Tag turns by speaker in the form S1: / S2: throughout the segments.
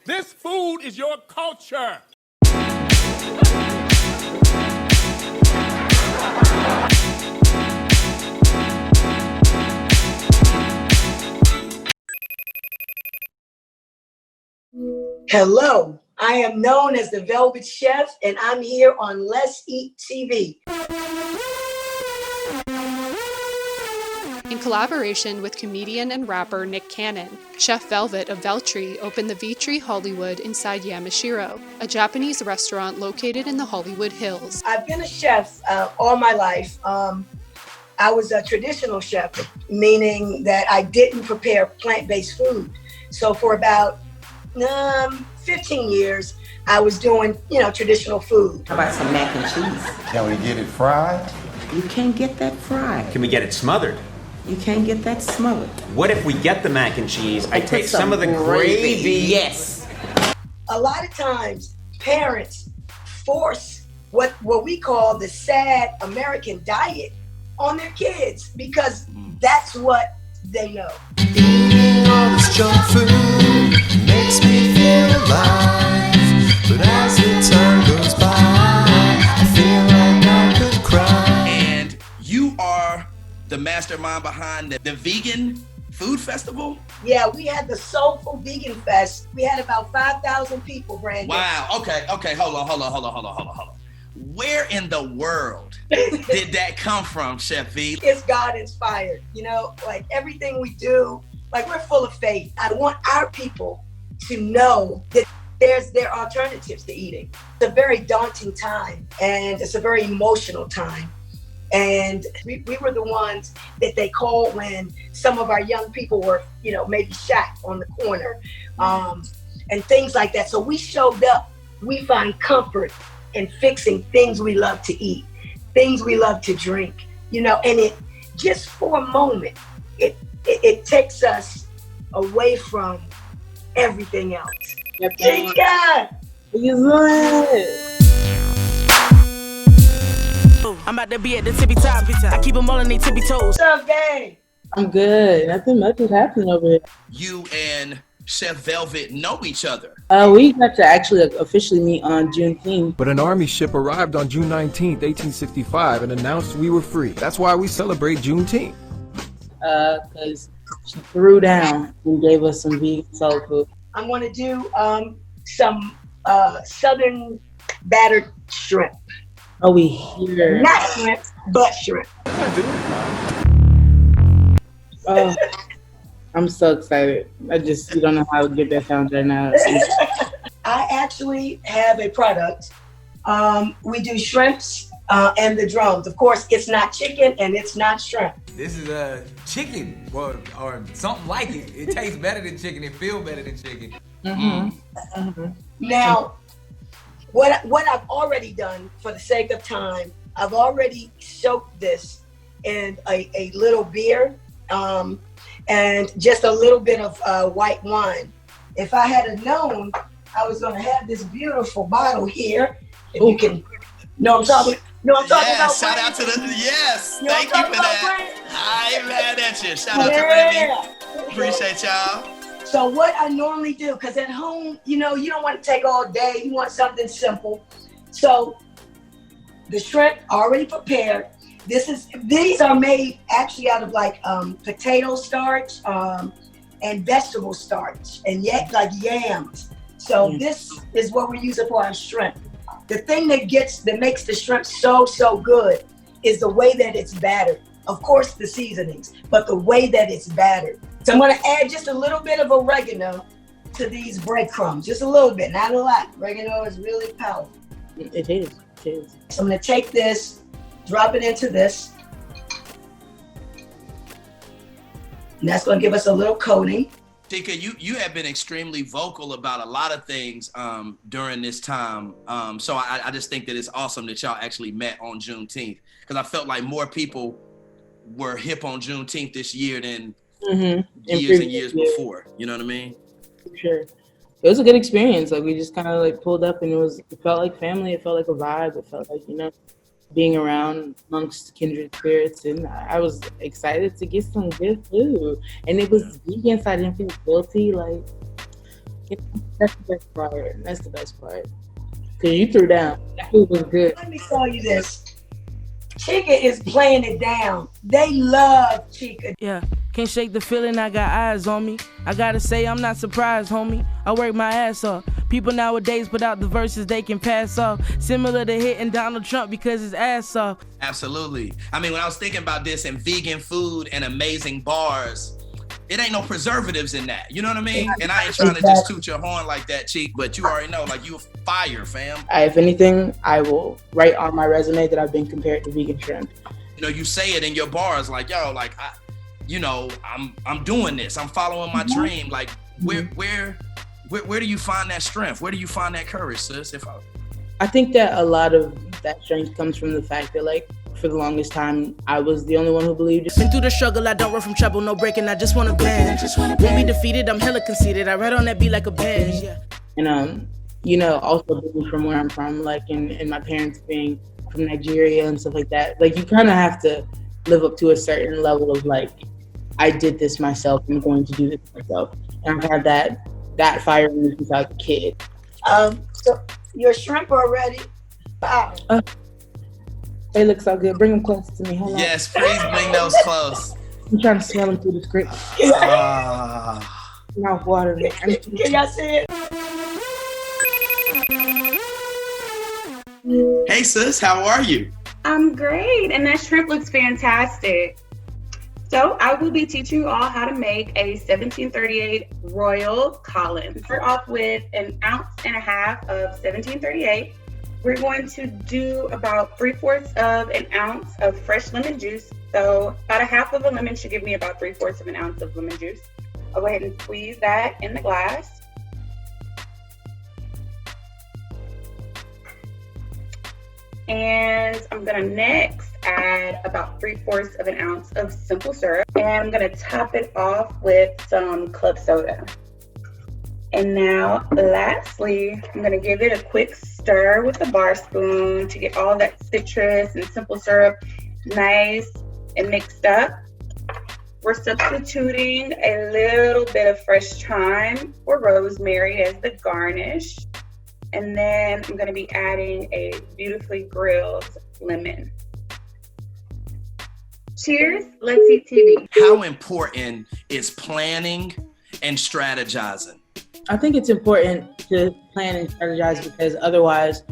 S1: This food is your culture.
S2: Hello, I am known as the Velvet Chef, and I'm here on Let's Eat TV.
S3: In collaboration with comedian and rapper Nick Cannon, Chef Velvet of VTree opened the VTree Hollywood inside Yamashiro, a Japanese restaurant located in the Hollywood Hills.
S2: I've been a chef all my life. I was a traditional chef, meaning that I didn't prepare plant-based food. So for about 15 years, I was doing, traditional food.
S4: How about some mac and cheese?
S5: Can we get it fried?
S4: You can't get that fried.
S6: Can we get it smothered?
S4: You can't get that smothered.
S6: What if we get the mac and cheese? I take some of the gravy.
S4: Yes.
S2: A lot of times, parents force what we call the sad American diet on their kids because that's what they know.
S7: Eating all this junk food makes me feel alive, but as the time goes by, I feel like I could cry.
S8: And you are the mastermind behind the Vegan Food Festival?
S2: Yeah, we had the Soulful Vegan Fest. We had about 5,000 people, Brandon.
S8: Wow, okay, hold on. Where in the world did that come from, Chef V?
S2: It's God inspired, like everything we do, like we're full of faith. I want our people to know that there are alternatives to eating. It's a very daunting time and it's a very emotional time. And we were the ones that they called when some of our young people were, maybe shot on the corner and things like that. So we showed up. We find comfort in fixing things we love to eat, things we love to drink, and it just for a moment, it takes us away from everything else. Chika!
S9: I'm about to be at the tippy top. I keep them all on their tippy toes.
S2: What's up, gang?
S10: I'm good. Nothing much is happening over here.
S8: You and Chef Velvet know each other.
S10: We got to actually officially meet on Juneteenth.
S11: But an army ship arrived on June 19th, 1865 and announced we were free. That's why we celebrate Juneteenth.
S10: Because she threw down and gave us some vegan soul food.
S2: I'm going to do some southern battered shrimp.
S10: Oh, we hear.
S2: Not shrimp, but shrimp.
S10: Oh, I'm so excited. You don't know how good that sounds right now.
S2: I actually have a product. We do shrimps and the drums. Of course, it's not chicken and it's not shrimp.
S12: This is chicken or something like it. It tastes better than chicken. It feels better than chicken.
S2: Now, what I've already done for the sake of time, I've already soaked this in a little beer and just a little bit of white wine. If I had known I was going to have this beautiful bottle here, if you can, I'm talking about.
S8: Shout out to yes. Thank you for that. I ain't mad at you. Shout out to Remy. Appreciate y'all.
S2: So what I normally do, because at home, you don't want to take all day. You want something simple. So the shrimp already prepared. These are made actually out of like potato starch and vegetable starch and yet like yams. So this is what we're using for our shrimp. The thing that makes the shrimp so good is the way that it's battered. Of course, the seasonings, but the way that it's battered. So I'm going to add just a little bit of oregano to these breadcrumbs, just a little bit, not a lot. Oregano is really powerful.
S10: It is.
S2: So I'm going to take this, drop it into this. And that's going to give us a little coating.
S8: Chika, you have been extremely vocal about a lot of things during this time. So I just think that it's awesome that y'all actually met on Juneteenth, because I felt like more people were hip on Juneteenth this year than years and years before. You know what I mean?
S10: For sure. It was a good experience. Like we just kind of like pulled up and it felt like family. It felt like a vibe. It felt like, being around amongst kindred spirits. And I was excited to get some good food. And it was vegan, so I didn't feel guilty. Like, That's the best part. That's the best part. Cause you threw down. That food was good.
S2: Let me tell you this. Chika is playing it down. They love Chika.
S9: Yeah, can't shake the feeling, I got eyes on me. I gotta say, I'm not surprised, homie. I work my ass off. People nowadays put out the verses they can pass off. Similar to hitting Donald Trump because his ass off.
S8: Absolutely. I mean, when I was thinking about this and vegan food and amazing bars, it ain't no preservatives in that. You know what I mean? And I ain't trying to just toot your horn like that, Cheek, but you already know, like, you a fire, fam.
S10: If anything, I will write on my resume that I've been compared to vegan shrimp.
S8: You know, you say it in your bars, like, yo, like, I'm doing this. I'm following my dream. Like, where do you find that strength? Where do you find that courage, sis?
S10: I think that a lot of that strength comes from the fact that, like, for the longest time, I was the only one who believed it.
S9: Been through the struggle, I don't run from trouble, no breaking, I just wanna bend. Won't be defeated, I'm hella conceited, I ride on that beat like a bench. Yeah.
S10: And, also being from where I'm from, like, and my parents being from Nigeria and stuff like that, like, you kind of have to live up to a certain level of, like, I did this myself, I'm going to do this myself. And I've had that fire in me since I was a kid.
S2: So your shrimp are ready? Wow.
S10: They look so good. Bring them close to me. Hold on.
S8: Yes, please bring those close.
S10: I'm trying to smell them through the script. Mouth watering.
S2: Can y'all see it?
S8: Hey, sis, how are you?
S13: I'm great, and that shrimp looks fantastic. So I will be teaching you all how to make a 1738 Royal Collins. Start off with 1.5 ounces of 1738. We're going to do about 3/4 of an ounce of fresh lemon juice. So about 1/2 of a lemon should give me about 3/4 of an ounce of lemon juice. I'll go ahead and squeeze that in the glass. And I'm gonna next add about 3/4 of an ounce of simple syrup. And I'm gonna top it off with some club soda. And now, lastly, I'm gonna give it a quick stir with a bar spoon to get all that citrus and simple syrup nice and mixed up. We're substituting a little bit of fresh thyme or rosemary as the garnish. And then I'm gonna be adding a beautifully grilled lemon. Cheers, let's eat TV.
S8: How important is planning and strategizing?
S10: I think it's important to plan and strategize because otherwise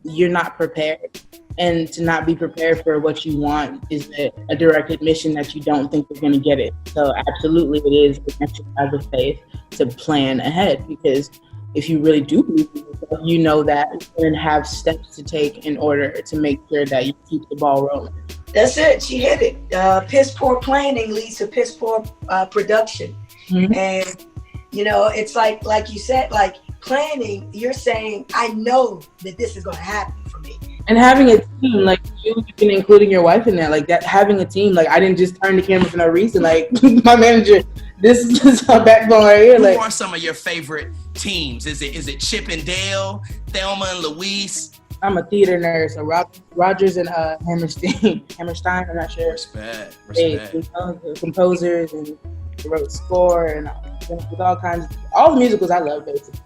S10: you're not prepared. And to not be prepared for what you want is a direct admission that you don't think you're going to get it. So absolutely it is an exercise of faith to plan ahead, because if you really do believe in yourself, you know that you're going to have steps to take in order to make sure that you keep the ball rolling.
S2: That's it. She hit it. Piss poor planning leads to piss poor production. Mm-hmm. And it's like you said, like planning, you're saying, I know that this is going to happen for me.
S10: And having a team, like you can including your wife in that, like that, having a team, like I didn't just turn the camera for no reason. Like my manager, this is our backbone right here.
S8: Who are some of your favorite teams? Is it Chip and Dale, Thelma and Louise?
S10: I'm a theater nerd, so Rogers and Hammerstein, I'm not sure.
S8: Respect.
S10: The composers and wrote score and with all the musicals I love, basically.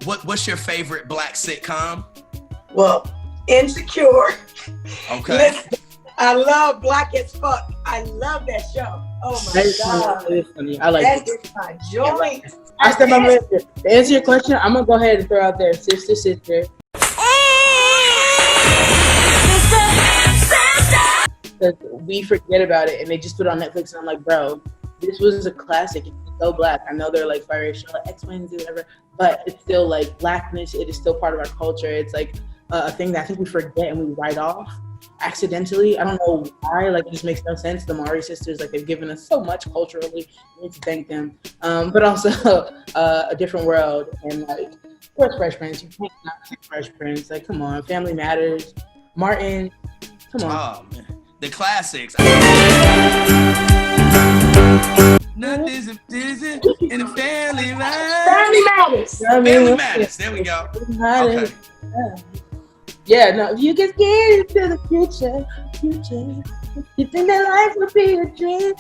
S8: What's your favorite Black sitcom?
S2: Well, Insecure.
S8: Okay.
S2: Listen, I love Black as Fuck. I love that show. Oh my God.
S10: That is funny. I like
S2: that.
S10: That
S2: is my joy.
S10: To answer your question, I'm gonna go ahead and throw out there Sister. Because we forget about it and they just put it on Netflix and I'm like, bro, this was a classic. It's so Black. I know they're like biracial, like X-Wings or whatever, but it's still like Blackness. It is still part of our culture. It's like a thing that I think we forget and we write off accidentally. I don't know why. Like, it just makes no sense. The Maury sisters, like, they've given us so much culturally. We need to thank them. But also A Different World and like, where's Fresh Prince? You can't not say Fresh Prince. Like, come on, Family Matters, Martin. Come on.
S8: Oh man, the classics. Nothing's a visit in a family life.
S2: Family Matters.
S8: Family Matters. There we go. Okay.
S10: Yeah, no, if you can get into the future. You think that life would be a dream?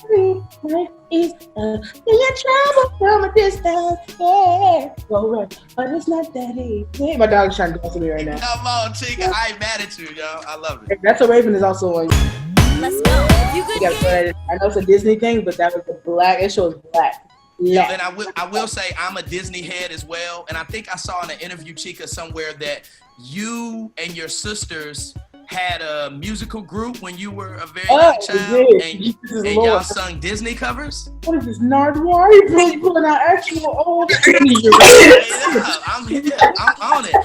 S10: Life is being trouble from a distance. Yeah. Go right, but it's not that easy. My dog's trying to dance with me right now.
S8: Come on, Chika. I ain't mad at you, yo. I love it.
S10: That's what Raven is also on.
S14: Let's go. You could
S10: I know it's a Disney thing, but that was the black. It shows black.
S8: Yeah. And I will say I'm a Disney head as well. And I think I saw in an interview, Chika, somewhere that you and your sisters had a musical group when you were a very young child, and y'all sung Disney covers.
S10: What is this, Nardwuar? You really pulling out actual old?
S8: I'm on it.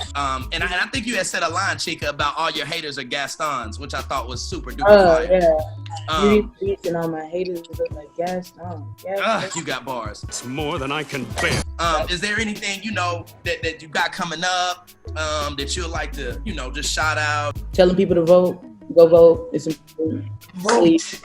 S8: And I think you had said a line, Chika, about all your haters are Gastons, which I thought was super duper fire.
S10: Yeah. You beats and all my haters look like Gaston.
S8: You got bars.
S1: It's more than I can bear.
S8: Is there anything that you got coming up that you'd like to just shout out?
S10: Telling people to vote. Go vote. It's important.
S2: Vote.